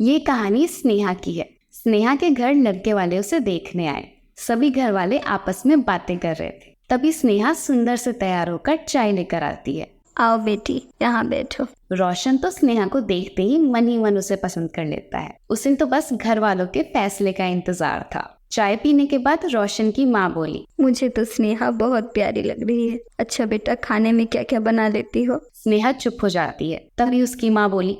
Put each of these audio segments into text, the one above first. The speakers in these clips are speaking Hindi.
ये कहानी स्नेहा की है। स्नेहा के घर लड़के वाले उसे देखने आए। सभी घर वाले आपस में बातें कर रहे थे। तभी स्नेहा सुंदर से तैयार होकर चाय लेकर आती है। आओ बेटी, यहाँ बैठो। रोशन तो स्नेहा को देखते ही मन ही मन उसे पसंद कर लेता है। उसे तो बस घर वालों के फैसले का इंतजार था। चाय पीने के बाद रोशन की माँ बोली, मुझे तो स्नेहा बहुत प्यारी लग रही है। अच्छा बेटा, खाने में क्या क्या बना लेती हो? स्नेहा चुप हो जाती है। तभी उसकी माँ बोली,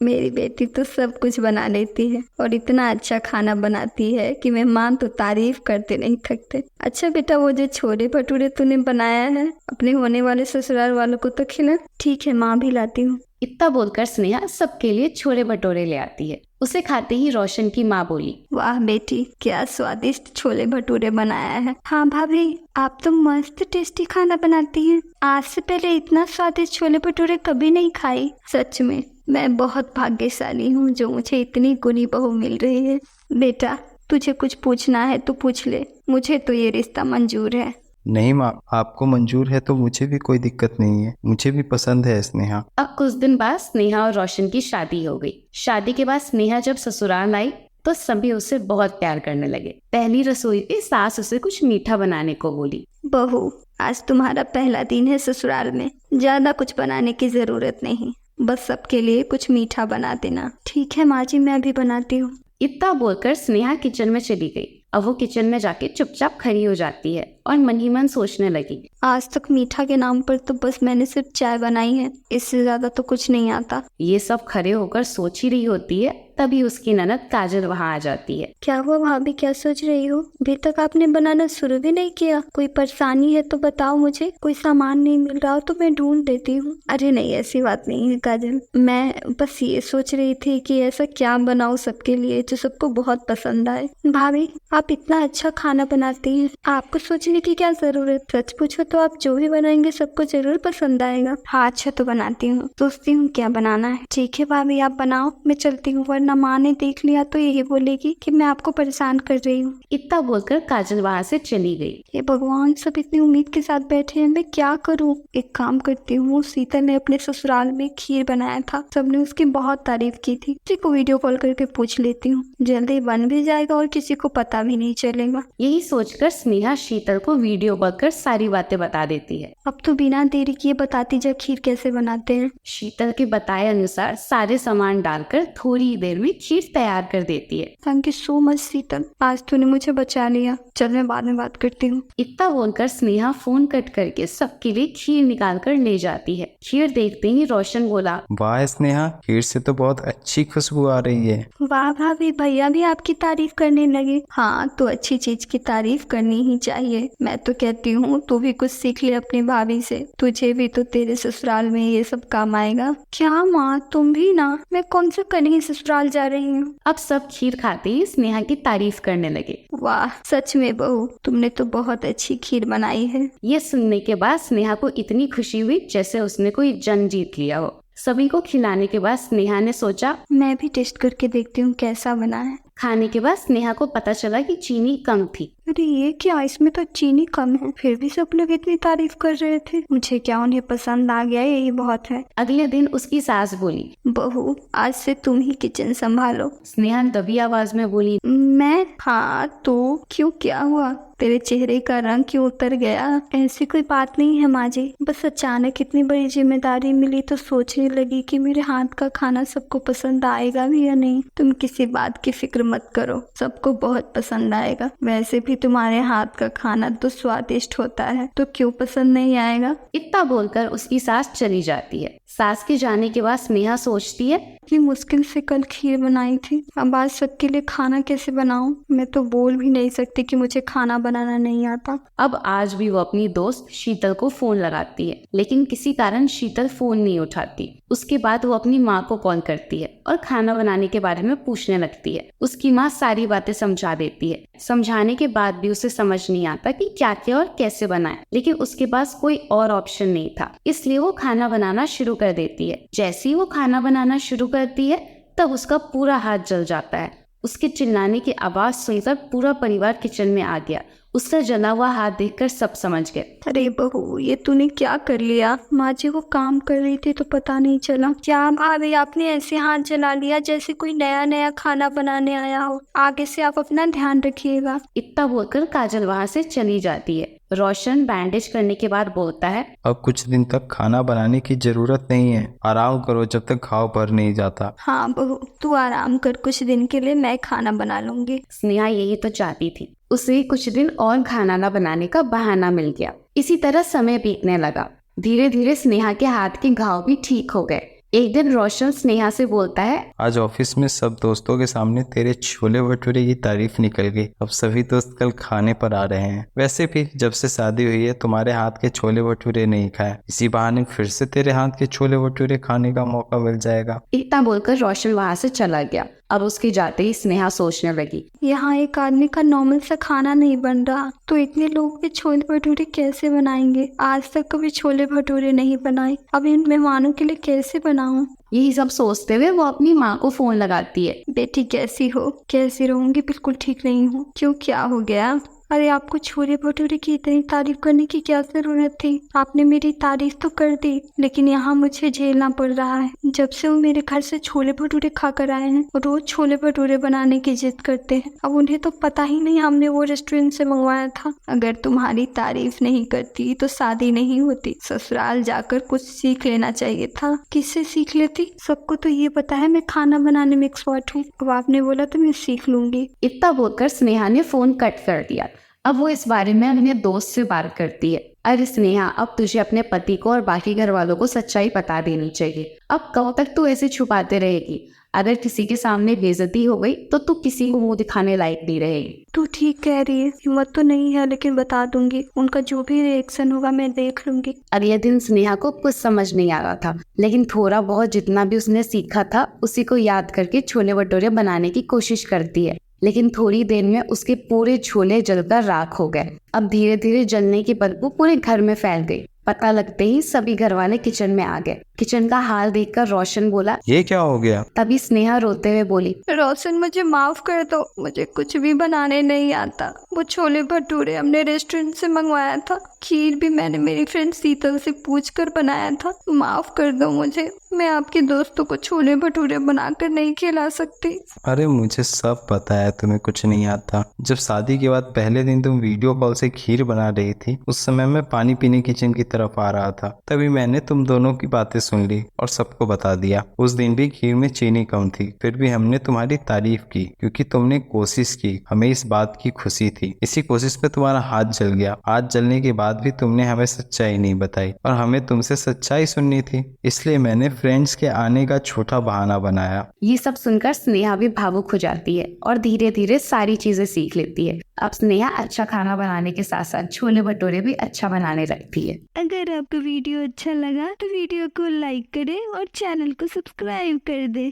मेरी बेटी तो सब कुछ बना लेती है और इतना अच्छा खाना बनाती है कि मेहमान तो तारीफ करते नहीं थकते। अच्छा बेटा, वो जो छोले भटूरे तूने बनाया है, अपने होने वाले ससुराल वालों को तो खिला। ठीक है माँ, भी लाती हूँ। इतना बोलकर स्नेहा सबके लिए छोले भटूरे ले आती है। उसे खाते ही रोशन की माँ बोली, वाह बेटी, क्या स्वादिष्ट छोले भटूरे बनाया है। हाँ भाभी, आप तो मस्त टेस्टी खाना बनाती हैं। आज से पहले इतना स्वादिष्ट छोले भटूरे कभी नहीं खाई। सच में मैं बहुत भाग्यशाली हूँ जो मुझे इतनी गुणी बहू मिल रही है। बेटा, तुझे कुछ पूछना है तो पूछ ले, मुझे तो ये रिश्ता मंजूर है। नहीं माँ, आपको मंजूर है तो मुझे भी कोई दिक्कत नहीं है। मुझे भी पसंद है स्नेहा। अब कुछ दिन बाद स्नेहा और रोशन की शादी हो गई। शादी के बाद स्नेहा जब ससुराल आई तो सभी उसे बहुत प्यार करने लगे। पहली रसोई पे सास उसे कुछ मीठा बनाने को बोली। बहू, आज तुम्हारा पहला दिन है ससुराल में, ज्यादा कुछ बनाने की जरूरत नहीं, बस सबके लिए कुछ मीठा बना देना। ठीक है माँ जी, मैं अभी बनाती हूँ। इतना बोलकर स्नेहा किचन में चली गई। अब वो किचन में जाके चुपचाप खड़ी हो जाती है और मन ही मन सोचने लगी, आज तक मीठा के नाम पर तो बस मैंने सिर्फ चाय बनाई है, इससे ज्यादा तो कुछ नहीं आता। ये सब खड़े होकर सोच ही रही होती है। तभी उसकी ननद काजल वहाँ आ जाती है। क्या हुआ भाभी, क्या सोच रही हो? अभी तक आपने बनाना शुरू भी नहीं किया। कोई परेशानी है तो बताओ मुझे, कोई सामान नहीं मिल रहा हो तो मैं ढूंढ देती हूँ। अरे नहीं, ऐसी बात नहीं है काजल, मैं बस ये सोच रही थी कि ऐसा क्या बनाऊँ सबके लिए जो सबको बहुत पसंद आए। भाभी, आप इतना अच्छा खाना बनाती हैं, आपको सोचने की क्या जरूरत। सच पूछो तो आप जो भी बनाएंगे सबको जरूर पसंद आएगा। हाँ अच्छा तो बनाती हूँ, सोचती हूँ क्या बनाना है। ठीक है भाभी, आप बनाओ, मैं चलती हूँ, वरना माँ ने देख लिया तो यही बोलेगी कि मैं आपको परेशान कर रही हूँ। इतना बोलकर काजल वहाँ से चली गई। हे भगवान, सब इतनी उम्मीद के साथ बैठे हैं, मैं क्या करूँ। एक काम करती हूँ, शीतल ने अपने ससुराल में खीर बनाया था, सबने उसकी बहुत तारीफ की थी। किसी को वीडियो कॉल करके पूछ लेती हूँ, जल्दी बन भी जाएगा और किसी को पता भी नहीं चलेगा। यही सोचकर स्नेहा शीतल को वीडियो कॉल कर सारी बातें बता देती है। अब तो बिना देरी किए बताती जा, खीर कैसे बनाते हैं। शीतल के बताए अनुसार सारे सामान डालकर थोड़ी ही देर में खीर तैयार कर देती है। थैंक यू सो मच शीतल, आज तूने मुझे बचा लिया। चल मैं बाद में बात करती हूँ। इतना बोलकर स्नेहा फोन कट करके सबके लिए खीर निकाल कर ले जाती है। खीर देखते ही रोशन बोला, वाह स्नेहा, खीर से तो बहुत अच्छी खुशबू आ रही है। वाह भाभी, भैया भी आपकी तारीफ करने लगे। हाँ, तो अच्छी चीज की तारीफ करनी ही चाहिए। मैं तो कहती हूँ तू भी कुछ सीख ले अपनी भाभी से, तुझे भी तो तेरे ससुराल में ये सब काम आएगा। क्या माँ, तुम भी ना? मैं कौन सा कहीं ससुराल जा रही हूँ। अब सब खीर खाते ही स्नेहा की तारीफ करने लगे। वाह, सच में बहू, तुमने तो बहुत अच्छी खीर बनाई है। ये सुनने के बाद स्नेहा को इतनी खुशी हुई जैसे उसने कोई जंग जीत लिया हो। सभी को खिलाने के बाद स्नेहा ने सोचा, मैं भी टेस्ट करके देखती हूँ कैसा बना है। खाने के बाद स्नेहा को पता चला कि चीनी कम थी। अरे ये क्या, इसमें तो चीनी कम है, फिर भी सब लोग इतनी तारीफ कर रहे थे। मुझे क्या, उन्हें पसंद आ गया, यही बहुत है। अगले दिन उसकी सास बोली, बहू, आज से तुम ही किचन संभालो। स्नेहा दबी आवाज में बोली, मैं? हाँ तो क्यों, क्या हुआ? तेरे चेहरे का रंग क्यों उतर गया? ऐसी कोई बात नहीं है माँ जी, बस अचानक इतनी बड़ी जिम्मेदारी मिली तो सोचने लगी कि मेरे हाथ का खाना सबको पसंद आएगा भी या नहीं। तुम किसी बात की फिक्र मत करो, सबको बहुत पसंद आएगा। वैसे भी तुम्हारे हाथ का खाना तो स्वादिष्ट होता है, तो क्यों पसंद नहीं आएगा। इतना बोलकर उसकी सास चली जाती है। सास के जाने के बाद स्नेहा सोचती है, इतनी मुश्किल से कल खीर बनाई थी, अब आज सबके लिए खाना कैसे बनाऊं। मैं तो बोल भी नहीं सकती कि मुझे खाना बनाना नहीं आता। अब आज भी वो अपनी दोस्त शीतल को फोन लगाती है, लेकिन किसी कारण शीतल फोन नहीं उठाती। उसके बाद वो अपनी माँ को कॉल करती है और खाना बनाने के बारे में पूछने लगती है। उसकी माँ सारी बातें समझा देती है। समझाने के बाद भी उसे समझ नहीं आता कि क्या क्या और कैसे बनाए, लेकिन उसके पास कोई और ऑप्शन नहीं था, इसलिए वो खाना बनाना शुरू कर देती है। जैसे ही वो खाना बनाना शुरू करती है तब उसका पूरा हाथ जल जाता है। उसके चिल्लाने की आवाज सुनकर पूरा परिवार किचन में आ गया। उसका जला हुआ हाथ देखकर सब समझ गए। अरे बहू, ये तूने क्या कर लिया? माँ जी वो काम कर रही थी तो पता नहीं चला। क्या भाभी, आपने ऐसे हाथ जला लिया जैसे कोई नया नया खाना बनाने आया हो। आगे से आप अपना ध्यान रखिएगा। इतना बोलकर काजल वहाँ से चली जाती है। रोशन बैंडेज करने के बाद बोलता है, अब कुछ दिन तक खाना बनाने की जरूरत नहीं है, आराम करो जब तक घाव भर नहीं जाता। हाँ बहू, तू आराम कर, कुछ दिन के लिए मैं खाना बना लूंगी। स्नेहा यही तो चाहती थी। उसे कुछ दिन और खाना न बनाने का बहाना मिल गया। इसी तरह समय बीतने लगा। धीरे धीरे स्नेहा के हाथ के घाव भी ठीक हो गए। एक दिन रोशन स्नेहा से बोलता है, आज ऑफिस में सब दोस्तों के सामने तेरे छोले भटूरे की तारीफ निकल गई। अब सभी दोस्त कल खाने पर आ रहे हैं। वैसे भी जब से शादी हुई है तुम्हारे हाथ के छोले भटूरे नहीं खाए, इसी बहाने फिर से तेरे हाथ के छोले भटूरे खाने का मौका मिल जाएगा। इतना बोलकर रोशन वहाँ से चला गया। अब उसके जाते ही स्नेहा सोचने लगी, यहाँ एक आदमी का नॉर्मल सा खाना नहीं बन रहा तो इतने लोगों के छोले भटूरे कैसे बनाएंगे? आज तक कभी छोले भटूरे नहीं बनाए, अब इन मेहमानों के लिए कैसे बनाऊं? यही सब सोचते हुए वो अपनी माँ को फोन लगाती है। बेटी कैसी हो? कैसी रहूंगी? बिल्कुल ठीक नहीं हूँ। क्यों, क्या हो गया? अरे आपको छोले भटूरे की इतनी तारीफ करने की क्या जरूरत थी? आपने मेरी तारीफ तो कर दी, लेकिन यहाँ मुझे झेलना पड़ रहा है। जब से वो मेरे घर से छोले भटूरे खाकर आए हैं, वो रोज छोले भटूरे बनाने की जिद करते हैं। अब उन्हें तो पता ही नहीं हमने वो रेस्टोरेंट से मंगवाया था। अगर तुम्हारी तारीफ नहीं करती तो शादी नहीं होती। ससुराल जाकर कुछ सीख लेना चाहिए था। किससे सीख लेती? सबको तो ये पता है मैं खाना बनाने में एक्सपर्ट हूँ। अब आपने बोला तो मैं सीख लूंगी। इतना बोलकर स्नेहा ने फोन कट कर दिया। अब वो इस बारे में अपने दोस्त से बात करती है। अरे स्नेहा, अब तुझे अपने पति को और बाकी घर वालों को सच्चाई बता देनी चाहिए। अब कब तक तू ऐसे छुपाते रहेगी? अगर किसी के सामने बेइज्जती हो गई तो तू किसी को मुंह दिखाने लायक नहीं रहेगी। तू ठीक कह रही है, हिम्मत तो नहीं है, लेकिन बता दूंगी। उनका जो भी रिएक्शन होगा मैं देख लूंगी। अगले दिन स्नेहा को कुछ समझ नहीं आ रहा था, लेकिन थोड़ा बहुत जितना भी उसने सीखा था उसी को याद करके छोले भटूरे बनाने की कोशिश करती है। लेकिन थोड़ी देर में उसके पूरे छोले जलकर राख हो गए। अब धीरे धीरे जलने की बदबू पूरे घर में फैल गई। पता लगते ही सभी घर वाले किचन में आ गए। किचन का हाल देखकर रोशन बोला, ये क्या हो गया? तभी स्नेहा रोते हुए बोली, रोशन मुझे माफ कर दो, मुझे कुछ भी बनाने नहीं आता। वो छोले भटूरे हमने रेस्टोरेंट से मंगवाया था, खीर भी मैंने मेरी फ्रेंड शीतल से पूछकर बनाया था। माफ कर दो मुझे, मैं आपके दोस्तों को छोले भटूरे बनाकर नहीं खिला सकती। अरे मुझे सब पता है तुम्हें कुछ नहीं आता। जब शादी के बाद पहले दिन तुम वीडियो कॉल से खीर बना रही थी, उस समय मैं पानी पीने किचन की तरफ आ रहा था। तभी मैंने तुम दोनों की बातें सुन ली और सबको बता दिया। उस दिन भी खीर में चीनी कम थी, फिर भी हमने तुम्हारी तारीफ की क्योंकि तुमने कोशिश की। हमें इस बात की खुशी थी। इसी कोशिश पे तुम्हारा हाथ जल गया। हाथ जलने के बाद भी तुमने हमें सच्चाई नहीं बताई और हमें तुमसे सच्चाई सुननी थी, इसलिए मैंने फ्रेंड्स के आने का छोटा बहाना बनाया। ये सब सुनकर स्नेहा भी भावुक हो जाती है और धीरे धीरे सारी चीजें सीख लेती है। अब स्नेहा अच्छा खाना बनाने के साथ साथ छोले भटूरे भी अच्छा बनाने लगती है। अगर आपको वीडियो अच्छा लगा तो वीडियो को लाइक करें और चैनल को सब्सक्राइब कर दें।